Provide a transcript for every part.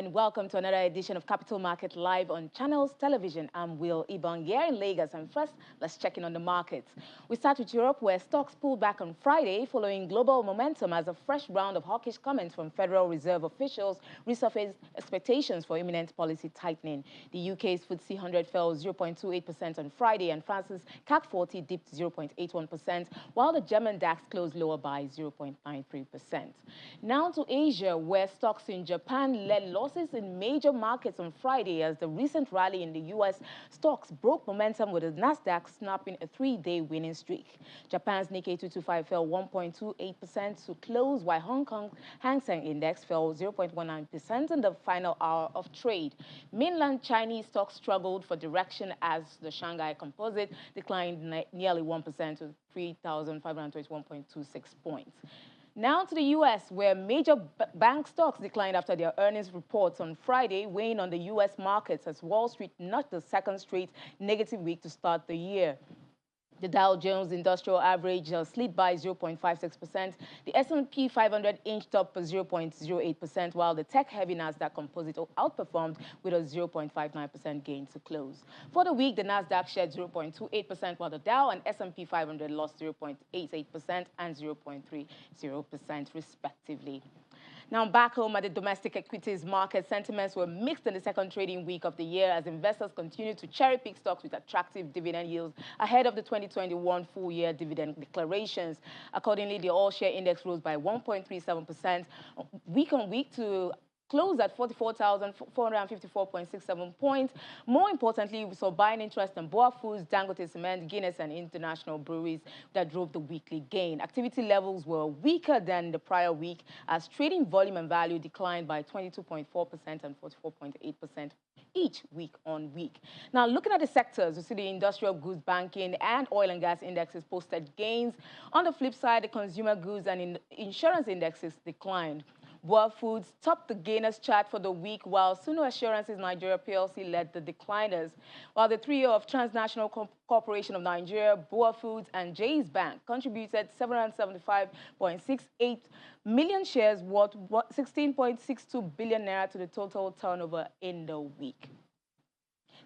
and welcome to another edition of Capital Market Live on Channels Television. I'm Will Ibong here in Lagos, and first, let's check in on the markets. We start with Europe, where stocks pulled back on Friday following global momentum as a fresh round of hawkish comments from Federal Reserve officials resurfaced expectations for imminent policy tightening. The UK's FTSE 100 fell 0.28% on Friday, and France's CAC 40 dipped 0.81%, while the German DAX closed lower by 0.93%. Now to Asia, where stocks in Japan led losses in major markets on Friday as the recent rally in the U.S. stocks broke momentum with the Nasdaq snapping a three-day winning streak. Japan's Nikkei 225 fell 1.28% to close, while Hong Kong Hang Seng Index fell 0.19% in the final hour of trade. Mainland Chinese stocks struggled for direction as the Shanghai Composite declined nearly 1% to 3,521.26 points. Now to the U.S., where major bank stocks declined after their earnings reports on Friday, weighing on the U.S. markets as Wall Street notched the second straight negative week to start the year. The Dow Jones Industrial Average slid by 0.56%. The S&P 500 inched up 0.08%, while the tech-heavy Nasdaq Composite outperformed with a 0.59% gain to close. For the week, the Nasdaq shed 0.28%, while the Dow and S&P 500 lost 0.88% and 0.30%, respectively. Now, back home at the domestic equities market, sentiments were mixed in the second trading week of the year as investors continued to cherry-pick stocks with attractive dividend yields ahead of the 2021 full-year dividend declarations. Accordingly, the all-share index rose by 1.37% week on week to closed at 44,454.67 points. More importantly, we saw buying interest in Boa Foods, Dangote Cement, Guinness, and international breweries that drove the weekly gain. Activity levels were weaker than the prior week as trading volume and value declined by 22.4% and 44.8% each week on week. Now, looking at the sectors, you see the industrial goods, banking, and oil and gas indexes posted gains. On the flip side, the consumer goods and insurance indexes declined. Boa Foods topped the gainers chart for the week, while Suno Assurances Nigeria PLC led the decliners, while the trio of Transnational Corporation of Nigeria, Boa Foods, and Jay's Bank contributed 775.68 million shares worth 16.62 billion naira to the total turnover in the week.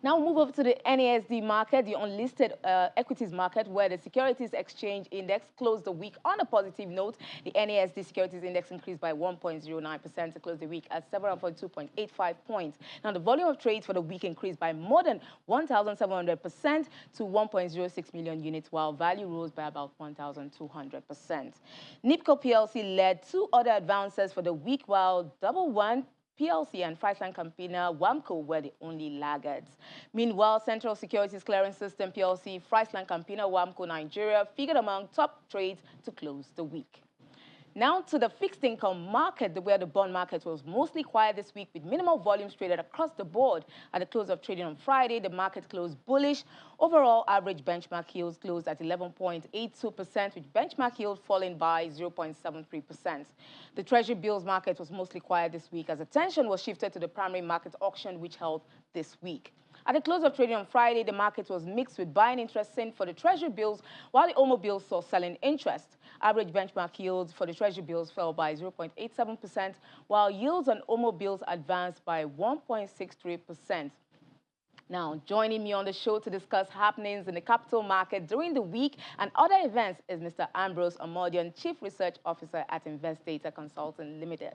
Now we'll move over to the NASD market, the unlisted equities market, where the Securities Exchange Index closed the week on a positive note. The NASD Securities Index increased by 1.09% to close the week at 742.85 points. Now, the volume of trades for the week increased by more than 1,700% to 1.06 million units, while value rose by about 1,200%. NIPCO PLC led two other advances for the week, while Double One PLC and Friesland Campina WAMCO were the only laggards. Meanwhile, Central Securities Clearing System PLC, Friesland Campina WAMCO Nigeria figured among top trades to close the week. Now to the fixed income market, where the bond market was mostly quiet this week with minimal volumes traded across the board. At the close of trading on Friday, the market closed bullish. Overall, average benchmark yields closed at 11.82%, with benchmark yield falling by 0.73%. The Treasury bills market was mostly quiet this week as attention was shifted to the primary market auction, which held this week. At the close of trading on Friday, the market was mixed with buying interest seen for the Treasury bills, while the OMO bills saw selling interest. Average benchmark yields for the Treasury bills fell by 0.87%, while yields on OMO bills advanced by 1.63%. Now, joining me on the show to discuss happenings in the capital market during the week and other events is Mr. Ambrose Amodian, Chief Research Officer at Invest Data Consulting Limited.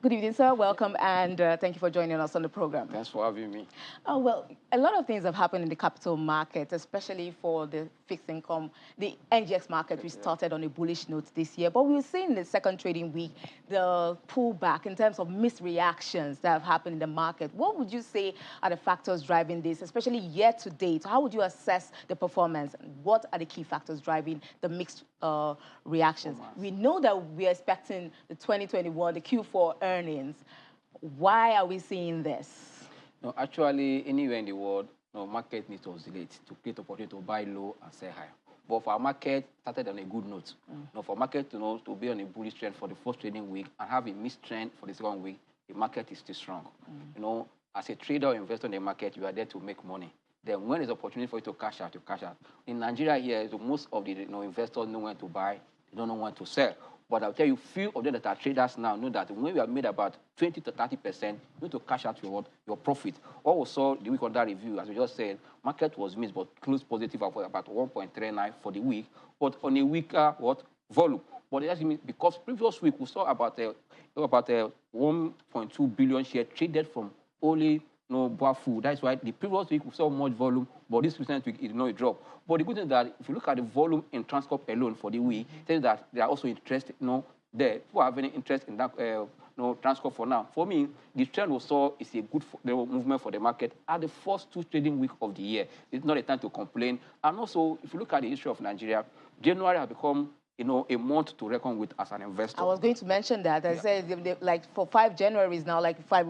Good evening, sir. Welcome, and thank you for joining us on the program. Thanks for having me. Oh, well, a lot of things have happened in the capital market, especially for the fixed income. The NGX market, we started on a bullish note this year, but we've seen in the second trading week the pullback in terms of misreactions that have happened in the market. What would you say are the factors driving this, especially year to date? How would you assess the performance? What are the key factors driving the mixed reactions? We know that we're expecting the 2021, the Q4 earnings. Why are we seeing this? No, actually, anywhere in the world, no market needs to oscillate to create opportunity to buy low and sell high. But for our market, started on a good note. No, for market to be on a bullish trend for the first trading week and have a mixed trend for the second week, the market is still strong. You know, as a trader or investor in the market, you are there to make money. Then when there's opportunity for you to cash out, you cash out. In Nigeria here, most of the investors know when to buy, they don't know when to sell. But I'll tell you, few of them that are traders now know that when we have made about 20 to 30%, you need to cash out your profit. Also, the week under review, as we just said, market was missed but closed positive of about 1.39 for the week, but on a weaker volume. But that means because previous week we saw about 1.2 billion share traded from only Boafu. That's why the previous week we saw much volume, but this recent week it did not drop. But the good thing is that if you look at the volume in Transcorp alone for the week, it says that they are also interested, there. People have any interest in that Transcorp for now. For me, the trend we saw is a good movement for the market at the first 2 trading weeks of the year. It's not a time to complain. And also, if you look at the history of Nigeria, January has become a month to reckon with as an investor. I was going to mention that. I said, like, for 5 Januaries now,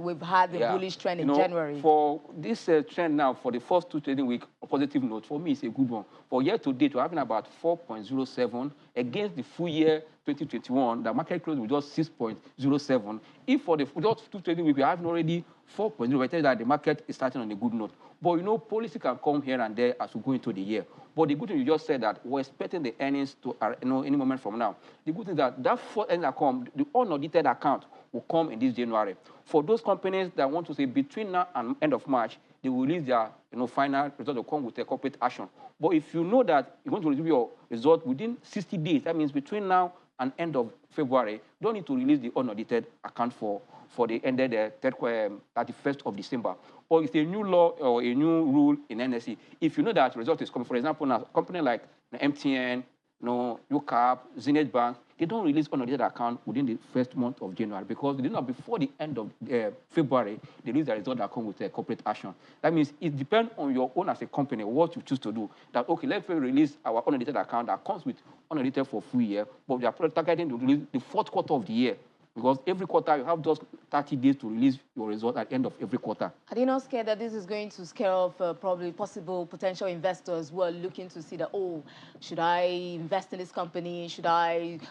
we've had the bullish trend in January. For this trend now, for the first 2 trading weeks, a positive note, for me, it's a good one. For year to date, we're having about 4.07 against the full year 2021. The market closed with just 6.07. If for the first 2 trading weeks, we're having already 4.0, I tell you that the market is starting on a good note. But, policy can come here and there as we go into the year. But the good thing you just said that we're expecting the earnings to, any moment from now. The good thing is that first earnings that come, the unaudited account will come in this January. For those companies that want to say between now and end of March, they will release their, final result will come with a corporate action. But if you know that you're going to release your result within 60 days, that means between now and end of February, you don't need to release the unaudited account for the ended 31st of December. Or it's a new law or a new rule in NSE. If you know that result is coming, for example, now a company like MTN, UCAP, Zenith Bank, they don't release unaudited account within the first month of January because they did not before the end of February, they release the result that come with a corporate action. That means it depends on your own as a company, what you choose to do. That, okay, let's release our unaudited account that comes with unaudited for full year, but we are targeting to release the 4th quarter of the year. Because every quarter, you have just 30 days to release your result at the end of every quarter. Are you not scared that this is going to scare off probably possible potential investors who are looking to see that, should I invest in this company?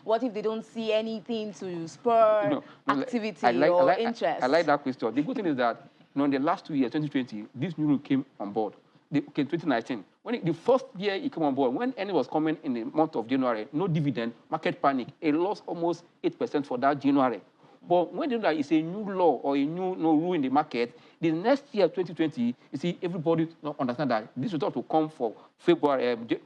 What if they don't see anything to spur activity or interest? I like that question. The good thing is that in the last 2 years, 2020, this new rule came on board. 2019. The first year it came on board, when earnings was coming in the month of January, no dividend, market panic, it lost almost 8% for that January. But when it's a new law or a new rule in the market, the next year, 2020, you see, everybody understand that this result will come for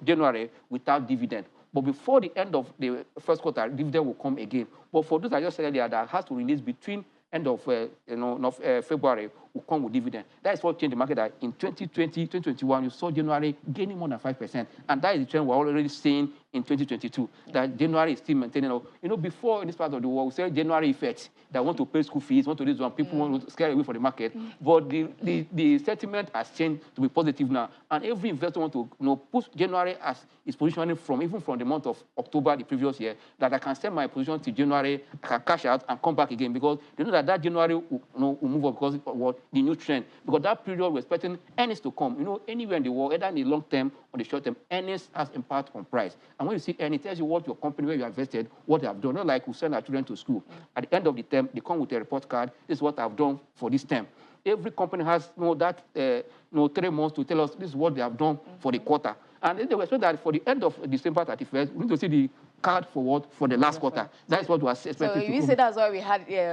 January without dividend. But before the end of the first quarter, dividend will come again. But for those I just said earlier that has to release between end of February will come with dividend. That is what changed the market. That in 2020, 2021, you saw January gaining more than 5%. And that is the trend we're already seeing in 2022, that January is still maintaining. Before in this part of the world, we say January effect, that want to pay school fees, want to do this one, people want to scare away from the market. But the sentiment has changed to be positive now. And every investor want to push January as is positioning even from the month of October the previous year, that I can send my position to January, I can cash out and come back again because they know that January will move up because of the new trend. Because that period we're expecting earnings to come. Anywhere in the world, either in the long term or the short term, earnings has impact on price. And when you see earnings, it tells you what your company, where you invested, what they have done. Not like we send our children to school. At the end of the term, they come with a report card. This is what I've done for this term. Every company has 3 months to tell us this is what they have done for the quarter. And then they expect that for the end of December 31st, we need to see the card for the last quarter. That's what we are expecting. So you say that's why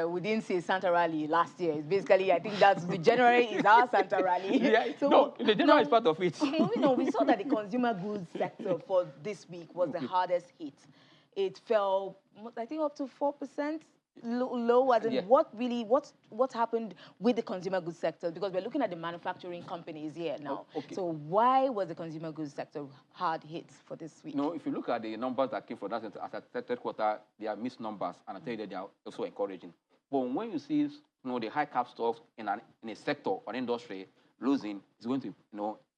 we didn't see Santa Rally last year. It's basically, I think that's the January is our Santa Rally. Yeah, so, the January is part of it. We saw that the consumer goods sector for this week was the hardest hit. It fell, I think, up to 4%. Low, as in what happened with the consumer goods sector? Because we're looking at the manufacturing companies here now. Okay. So why was the consumer goods sector hard hit for this week? If you look at the numbers that came from that at the 3rd quarter, they are mixed numbers, and I tell you that they are also encouraging. But when you see the high cap stocks in a sector or industry losing, it's going to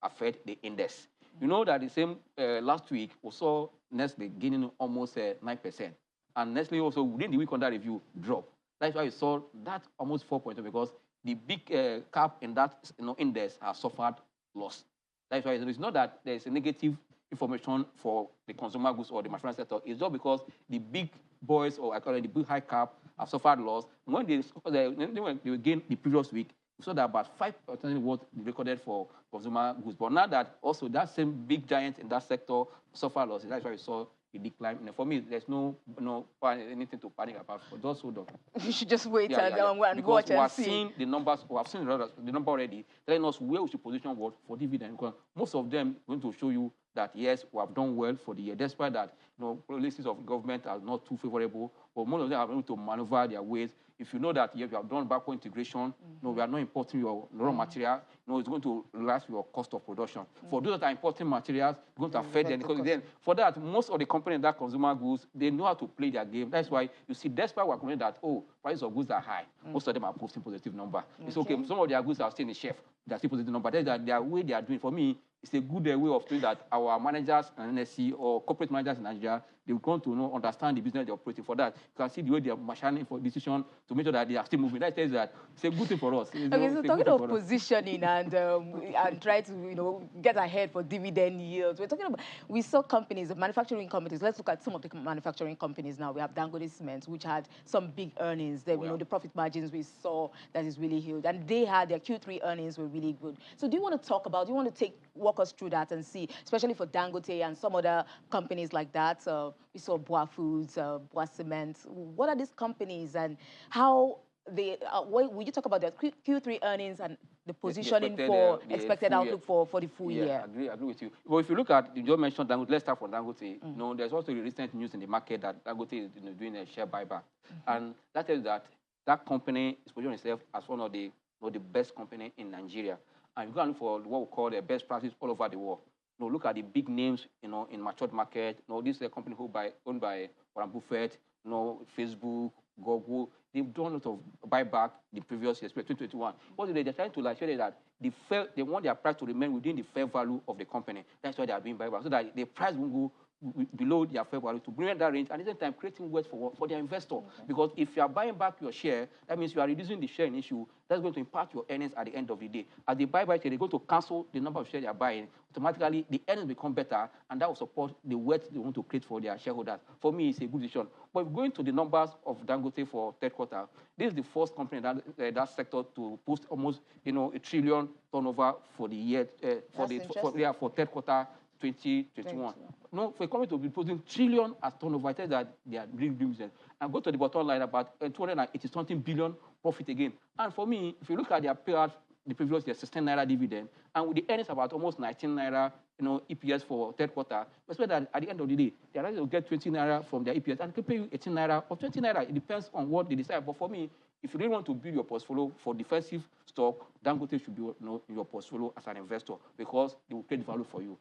affect the index. You know that the same last week we saw Nestle gaining almost 9%. And Nestle also, within the week under review, dropped. That's why you saw that almost 4.2 because the big cap in that index has suffered loss. That's why it's not that there's a negative information for the consumer goods or the manufacturing sector. It's just because the big boys, or I call it the big high cap, have suffered loss. When they gained the previous week, we saw that about 5% what they recorded for consumer goods. But now that also that same big giant in that sector suffered losses, that's why we saw a decline. And for me, there's no anything to panic about. For just hold on. You should just wait and because watch we and are see. seeing the numbers. We have seen the number already, telling us where we should position what for dividend. Because most of them going to show you that yes, we have done well for the year, despite that policies of government are not too favorable. But most of them are able to maneuver their ways. If you know that you have done backward integration, we are not importing your raw material, it's going to last your cost of production. For those that are importing materials, it's going to affect them. Because then, for that, most of the companies that consumer goods, they know how to play their game. That's why you see, despite we're complaining that, prices of goods are high, most of them are posting positive number. It's okay. Some of their goods are still in the shelf. They're still positive number. That's their way they are doing. For me, it's a good way of doing that. Our managers and NSC or corporate managers in Nigeria, they're going to understand the business they're operating. For that, you can see the way they're machining for decision to make sure that they are still moving. That tells that it's a good thing for us. Okay, so talking of positioning and try to get ahead for dividend yields, we saw companies, manufacturing companies. Let's look at some of the manufacturing companies now. We have Dangote Cement, which had some big earnings. The profit margins we saw that is really huge, and they had their Q3 earnings were really good. So do you want to walk us through that and see, especially for Dangote and some other companies like that? We saw Boa Foods, Boa Cement. What are these companies and how they? Will you talk about their Q3 earnings and the positioning for expected outlook for the full year? I agree with you. Well, if you look at, you just mentioned Dangote, let's start from Dangote. There's also recent news in the market that Dangote is doing a share buyback. And that is that company is positioning itself as one of the best company in Nigeria. And you're going to look for what we call the best practice all over the world. Look at the big names, in matured market. This is a company owned by Warren Buffett, Facebook, Google. They've done a lot of buyback the previous year, 2021. What they're trying to show that they want their price to remain within the fair value of the company. That's why they are doing buyback, so that the price won't go below their fair value to bring that range, and at the same time creating wealth for their investor. Because if you are buying back your share, that means you are reducing the share in issue. That's going to impact your earnings at the end of the day. As they buy back, they're going to cancel the number of shares they are buying. Automatically, the earnings become better, and that will support the wealth they want to create for their shareholders. For me, it's a good decision. But going to the numbers of Dangote for third quarter, this is the first company that sector to post almost $1 trillion turnover for the year for third quarter 2021. For a company to be posting trillion as turnover, I tell that they are really doing business. And go to the bottom line, about 280-something billion profit again. And for me, if you look at their payout, the previous year, 16 naira dividend, and with the earnings about almost 19 naira, EPS for third quarter, we expect that at the end of the day, they are likely to get 20 naira from their EPS and can pay you 18 naira or 20 naira. It depends on what they decide. But for me, if you really want to build your portfolio for defensive stock, Dangote should be in your portfolio as an investor, because they will create value for you.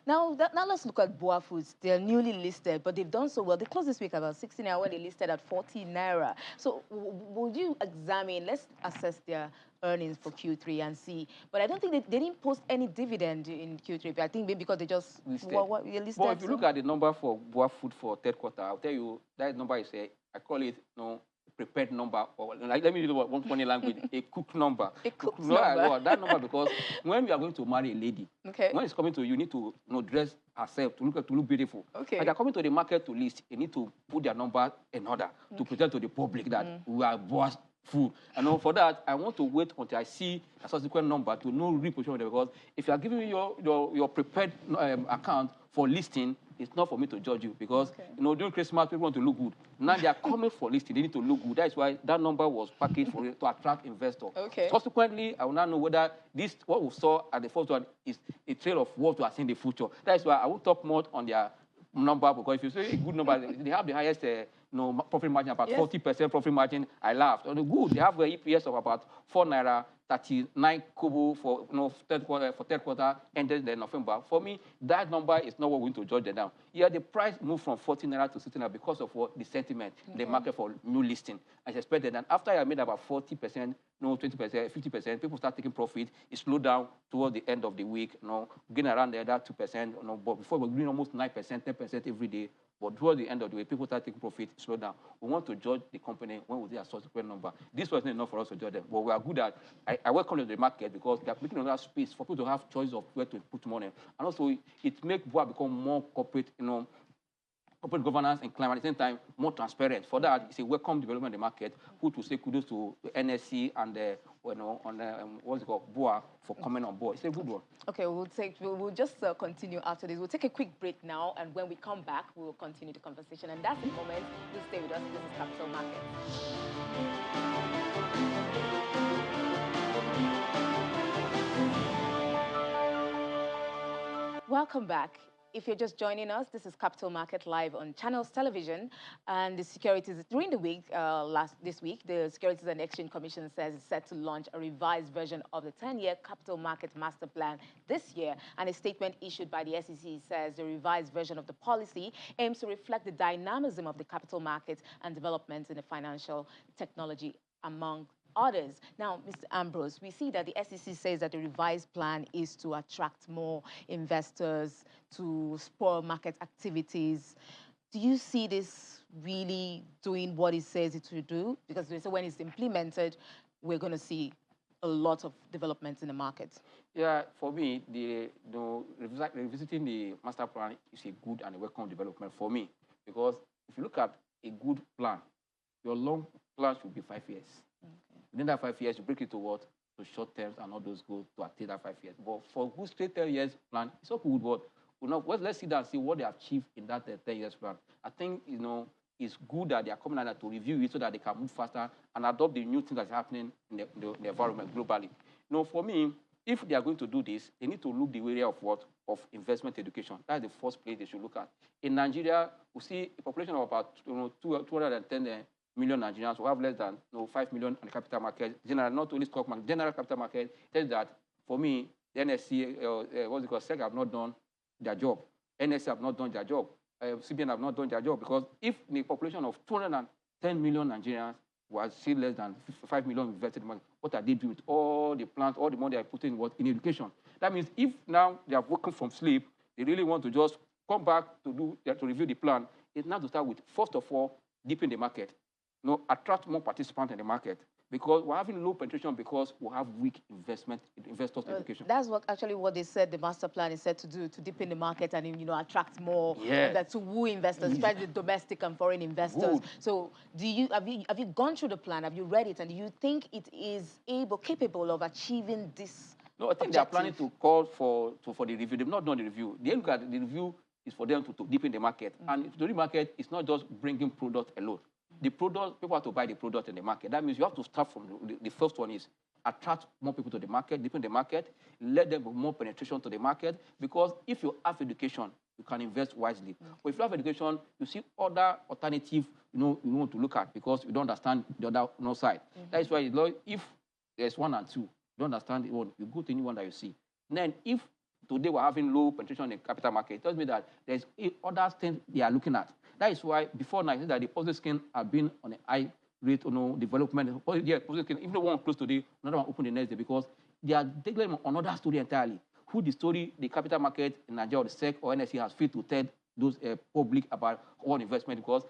Now let's look at Boa Foods. They're newly listed, but they've done so well. They closed this week about 16 naira when they listed at 40 naira. So would you let's assess their earnings for Q3 and see. But I don't think they didn't post any dividend in Q3. I think maybe because they just listed. But if you look at the number for Boa Food for third quarter, I'll tell you that number is I call it prepared number, or let me use one funny language, a cook number. A cook number. That number, because when we are going to marry a lady, when it's coming to you need to dress herself to look beautiful. Okay. And they're coming to the market to list, you need to put their number in order to present to the public that we are Boa Food. And for that, I want to wait until I see a subsequent number to know reposition, because if you are giving me your prepared account for listing, it's not for me to judge you, because during Christmas people want to look good. Now they are coming for listing, they need to look good. That's why that number was packaged to attract investors. Okay. Subsequently, I will now know whether what we saw at the first one is a trail of what we are seeing in the future. That's why I will talk more on their number, because if you say a good number, they have the highest profit margin, about 40% profit margin. I laughed. On the good, they have an EPS of about 4 naira 39 kobo for third quarter ended in November. For me, that number is not what we're going to judge them down. Yeah, the price moved from 14 naira to 16 naira because of the sentiment in the market for new listing. As expected, and after I made about 40%, 20%, 50%, people start taking profit. It slowed down towards the end of the week, getting around the other 2%. But before we were doing almost 9%, 10% every day. But towards the end of the way, people start taking profit, slow down. We want to judge the company when we see a subsequent number. This wasn't enough for us to judge them. But we are good at, I welcome the market, because they are making another space for people to have choice of where to put money. And also, it makes Boa become more corporate, corporate governance and climate, at the same time, more transparent. For that, it's a welcome development in the market. Who to say kudos to the NSC and you know, on what's it called, BOA for coming on board. It's a good one. Okay, we'll just continue after this. We'll take a quick break now, and when we come back, we'll continue the conversation. And that's the moment. Do stay with us. This is Capital Markets. Welcome back. If you're just joining us, this is Capital Market Live on Channels Television, and the securities during the week, this week, the Securities and Exchange Commission says it's set to launch a revised version of the 10-year Capital Market Master Plan this year, and a statement issued by the SEC says the revised version of the policy aims to reflect the dynamism of the capital markets and developments in the financial technology among others. Now, Mr. Ambrose, we see that the SEC says that the revised plan is to attract more investors, to spur market activities. Do you see this really doing what it says it will do? Because they say when it's implemented, we're going to see a lot of developments in the market. Yeah, for me, revisiting the master plan is a good and a welcome development for me. Because if you look at a good plan, your long plan should be 5 years. Within that 5 years, you break it to what? To short terms and all those go to attain that 5 years. But for good straight 10 years plan, it's okay good, but let's sit down and see what they achieved in that 10 years plan. I think, it's good that they are coming out to review it so that they can move faster and adopt the new things that's happening in the environment globally. For me, if they are going to do this, they need to look the area of what? Of investment education. That's the first place they should look at. In Nigeria, we see a population of about 210 million Nigerians who have less than 5 million on the capital market. General, not only stock market, general capital market. Tells that for me, the NSC, SEC have not done their job. NSC have not done their job. CBN have not done their job because if the population of 210 million Nigerians was still less than 5 million invested money, what are they doing with all the plans, all the money they are putting in education? That means if now they are woken from sleep, they really want to just come back to review the plan, it's now to start with, first of all, deepen the market. Attract more participants in the market because we're having low penetration because we have weak investors education. That's what they said the master plan is set to do, to deepen the market and attract more, to woo investors, especially domestic and foreign investors. Good. So have you gone through the plan? Have you read it? And do you think it is capable of achieving this? No, I think they are planning to call for the review. They've not done the review. They look at the review is for them to deepen the market. And to the market, it's not just bringing product alone. The product, people have to buy the product in the market. That means you have to start from the first one is attract more people to the market, deepen the market, let them have more penetration to the market. Because if you have education, you can invest wisely. But if you have education, you see other alternatives you want to look at because you don't understand the other side. That is why if there's 1 and 2, you don't understand one, you go to any one that you see. And then if today we're having low penetration in the capital market, it tells me that there's other things they are looking at. That is why before now, I think that the deposit scheme have been on a high rate, development. Yeah, deposit scheme, even one close today, another one open the next day because they are taking another story entirely. Who the story the capital market in Nigeria or the SEC or NSC has failed to tell those public about all investment because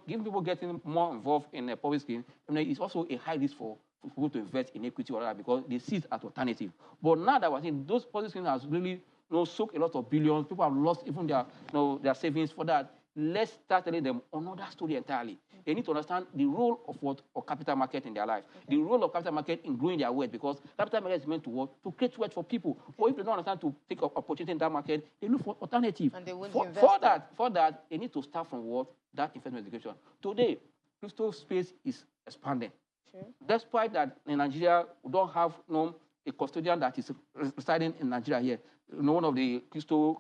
giving people getting more involved in a public scheme, it's also a high risk for people to invest in equity or other because they see it as alternative. But now that we're seeing those public schemes has really soaked a lot of billions. People have lost even their savings for that. Let's start telling them another story entirely. They need to understand the role of capital market in their life, the role of capital market in growing their wealth, because capital market is meant to create wealth for people. Or if they don't understand to take opportunity in that market, they look for alternative. And they won't for that, they need to start from that investment education. Today, crypto space is expanding. Sure. Despite that in Nigeria, we don't have a custodian that is residing in Nigeria here. One of the crypto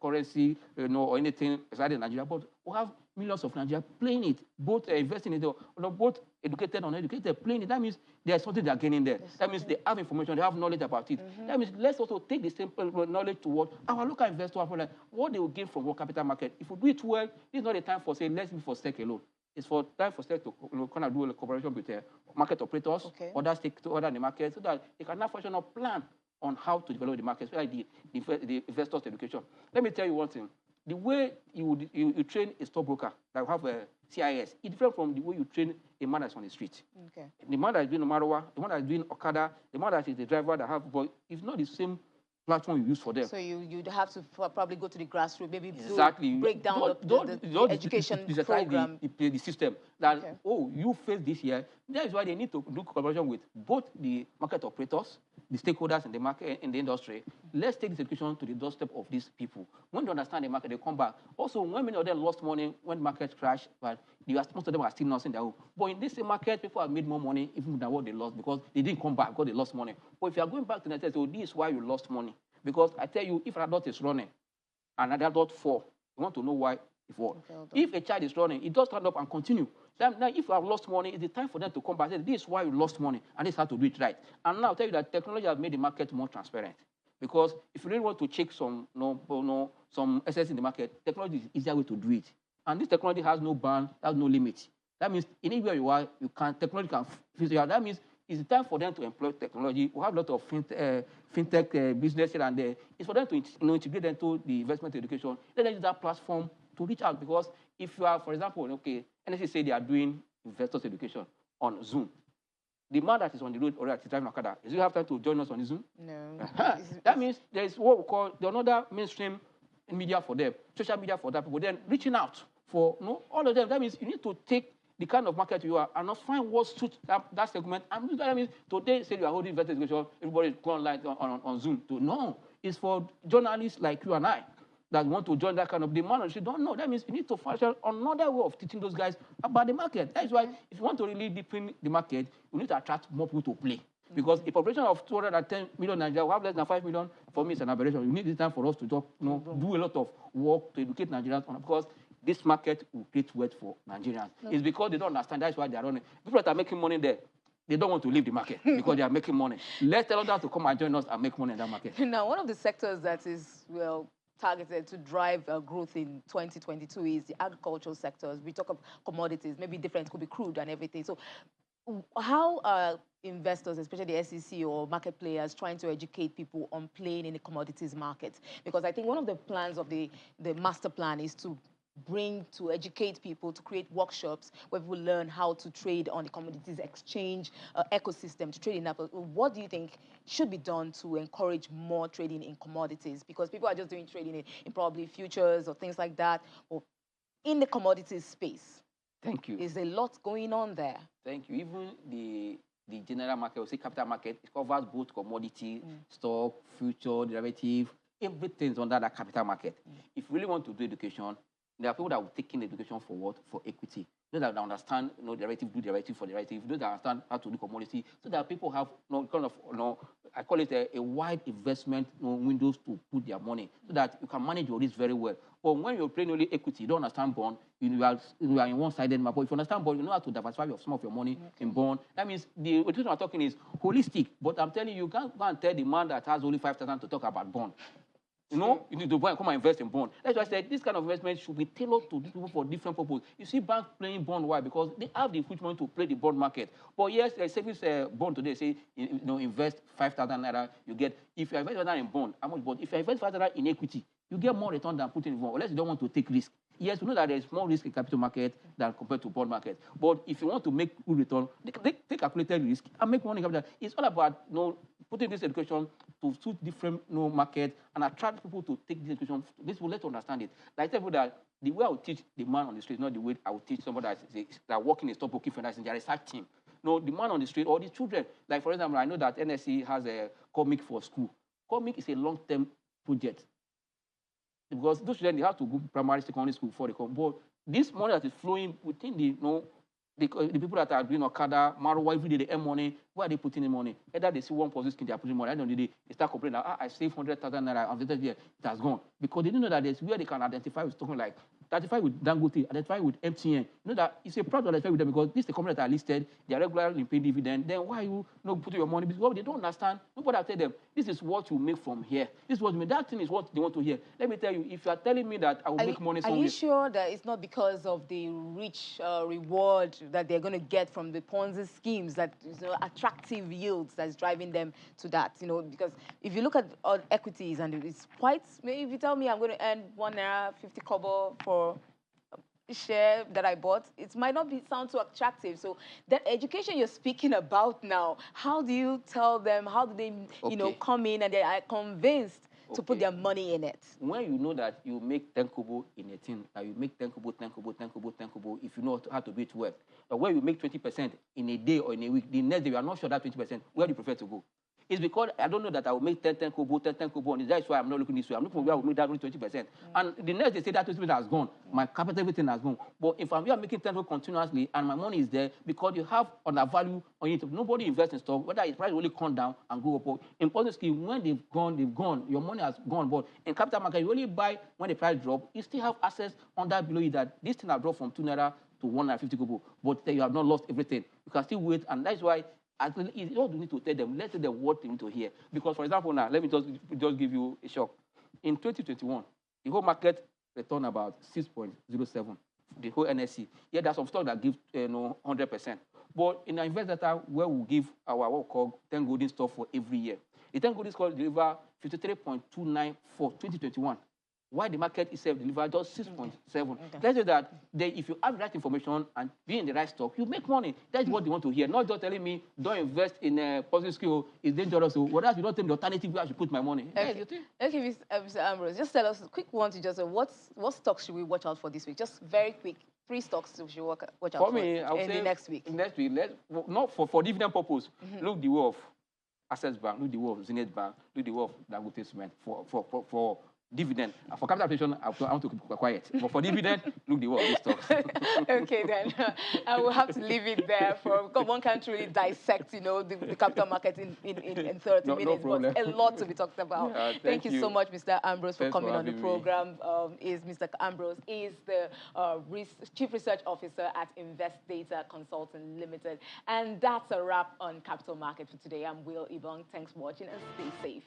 currency, or anything residing in Nigeria, but we have millions of Nigerians playing it, both investing in it, both educated and uneducated playing it. That means there's something they're gaining there. Yes. That means they have information, they have knowledge about it. That means let's also take the same knowledge to what our local investors have, what they will gain from what capital market. If we do it well, this is not the time for saying let's be for SEC alone. It's for time for SEC to kind of do a cooperation with market operators, other stakeholders in the market, so that they can now fashion a plan on how to develop the market, especially the investors' education. Let me tell you one thing. The way you train a stockbroker that have a CIS, it's different from the way you train a man that's on the street. Okay. The man that's doing Marowa, the man that's doing Okada, the man that is the driver that have, but it's not the same platform you use for them. So you'd have to probably go to the grassroots, maybe Exactly. break down the education program. The system that, oh, you face this year. That is why they need to do collaboration with both the market operators, the stakeholders in the market, in the industry. Let's take this education to the doorstep of these people. When they understand the market, they come back. Also, when many of them lost money when market crashed, but most of them are still not in their home. But in this market, people have made more money even than what they lost because they didn't come back because they lost money. But if you are going back to the net, so this is why you lost money. Because I tell you, if an adult is running and an adult fall, you want to know why it fall. If a child is running, it does stand up and continue. Now, if you have lost money, it's the time for them to come back and say, this is why you lost money, and this is how to do it right. And now I'll tell you that technology has made the market more transparent. Because if you really want to check some assets in the market, technology is the easier way to do it. And this technology has no ban, has no limit. That means anywhere you are, technology can fit you out. That means it's the time for them to employ technology. We have a lot of fintech business here and there. It's for them to integrate them into the investment education. Then they use that platform to reach out. Because if you are, for example, okay, NSC say they are doing investors education on Zoom. The man that is on the road or driving Okada, does he have time to join us on the Zoom? No. That means there is what we call the another mainstream media for them, social media for that people. Then reaching out for all of them. That means you need to take the kind of market you are and not find what suits that segment. And that means today, say you are holding investor education, everybody go online on Zoom. No, it's for journalists like you and I that want to join that kind of demand. And she don't know. That means you need to fashion another way of teaching those guys about the market. That is why if you want to really deepen the market, you need to attract more people to play. Because a population of 210 million Nigerians will have less than 5 million. For me, it's an aberration. You need this time for us to talk, do a lot of work to educate Nigerians on it, because this market will create wealth for Nigerians. It's because they don't understand. That's why they are running. People that are making money there, they don't want to leave the market because they are making money. Let's tell them to come and join us and make money in that market. Now, one of the sectors that is, targeted to drive growth in 2022 is the agricultural sectors. We talk of commodities, maybe different, could be crude and everything. So how are investors, especially the SEC or market players, trying to educate people on playing in the commodities market? Because I think one of the plans of the master plan is to educate people, to create workshops where people learn how to trade on the commodities exchange ecosystem, to trade in that. What do you think should be done to encourage more trading in commodities? Because people are just doing trading in probably futures or things like that, or in the commodities space. Thank you. There's a lot going on there. Thank you. Even the general market, or say capital market, it covers both commodity, stock, future, derivative, everything's under that capital market. If you really want to do education, there are people that will take in education for what? For equity. Those that understand, derivative, do derivative for derivative. Those that understand how to do commodity. So that people have, I call it a wide investment windows to put their money, so that you can manage your risk very well. But when you're playing only equity, you don't understand bond, you are in one-sided map. But if you understand bond, you know how to diversify some of your money in bond. That means the education I'm talking is holistic. But I'm telling you, you can't go and tell the man that has only 5,000 to talk about bond. You need to go and come and invest in bond. That's why I said this kind of investment should be tailored to people for different purposes. You see banks playing bond. Why? Because they have the huge money to play the bond market. But yes, a savings bond today, say, invest 5,000 naira, you get, if you invest 5,000 in bond, how much bond? If you invest 5,000 in equity, you get more return than putting in bond, unless you don't want to take risk. Yes, we know that there's more risk in capital market than compared to bond market. But if you want to make good return, take calculated risk and make money in capital. It's all about putting this education to suit different markets and attract people to take this education. This will let you understand it. Like I tell you that the way I will teach the man on the street, not the way I will teach somebody that working in stockbroking finance in their research team. No, the man on the street or the children. Like for example, I know that NSC has a comic for school. Comic is a long-term project. Because those children, they have to go to primary, secondary school before they come. But this money that is flowing within the people that are doing Okada, Marwa, every day they earn money, where are they putting the money? Either they see one position, they are putting money. At the end of the day, they start complaining that, I saved 100,000 naira, after that year, it has gone. Because they didn't know that there's where they can identify with something like, identify with Dangote, identify with MTN. You know that it's a product to identify with them because this is the company that are listed, they are regularly paying dividend. Then why are you not putting your money? Because they don't understand. Nobody will tell them, this is what you make from here. This is what you make. That thing is what they want to hear. Let me tell you, if you are telling me that I will make money somewhere. Are you sure that it's not because of the rich reward that they're going to get from the Ponzi schemes, that attractive yields that's driving them to that? Because if you look at equities, and it's quite, maybe if you tell me I'm going to earn 1 naira 50 kobo for share that I bought, it might not sound too attractive. So that education you're speaking about now, how do you tell them? How do they, come in and they are convinced to put their money in it? When you know that you make 10 kobo in a thing, that you make 10 kobo, 10 kobo, 10 kobo, 10 kobo, if you know how to do it well, but when you make 20% in a day or in a week, the next day you are not sure that 20%, where do you prefer to go? It's because I don't know that I will make 10 kobo, 10 kobo, and that's why I'm not looking this way. I'm looking for where I will make that only 20%. And the next they say that 20% has gone. My capital, everything has gone. But if I'm here making 10 kobo continuously and my money is there because you have undervalue on it, nobody invests in stock, whether its price will only come down and go up. In positive scheme, when they've gone. Your money has gone. But in capital market, you only buy when the price drop. You still have access under below you that this thing has dropped from 2 naira to 150 kobo, but you have not lost everything. You can still wait, and that's why you don't need to tell them. Let's tell them what they need to hear. Because, for example, now, let me just give you a shock. In 2021, the whole market returned about 6.07, the whole NSE. Yeah, there's some stock that give 100%. But in our invest data, where we give our what we call 10 golden stock for every year, the 10 golden stock deliver 53.29 for 2021. Why the market itself delivered just 6.7. Let's say that if you have the right information and be in the right stock, you make money. That's what they want to hear. Not just telling me, don't invest in a positive skill, it's dangerous. So what else you don't tell me the alternative where I should put my money? Okay, Mr. Ambrose, just tell us a quick one to just what stocks should we watch out for this week? Just very quick. 3 stocks we should watch out for me, I would say the next week. Next week, not for dividend purpose. Look the way of Access Bank, look the way of Zenith Bank, look the way of Dangote Cement for dividend. For capital allocation, I want to keep quiet. But for dividend, look the way of these stocks. Okay, then. I will have to leave it there. Because one can't really dissect, the capital market in 30 minutes. But a lot to be talked about. Yeah, thank you so much, Mr. Ambrose, for coming on the program. Mr. Ambrose is the Chief Research Officer at Invest Data Consulting Limited. And that's a wrap on Capital Market for today. I'm Will Ibong. Thanks for watching and stay safe.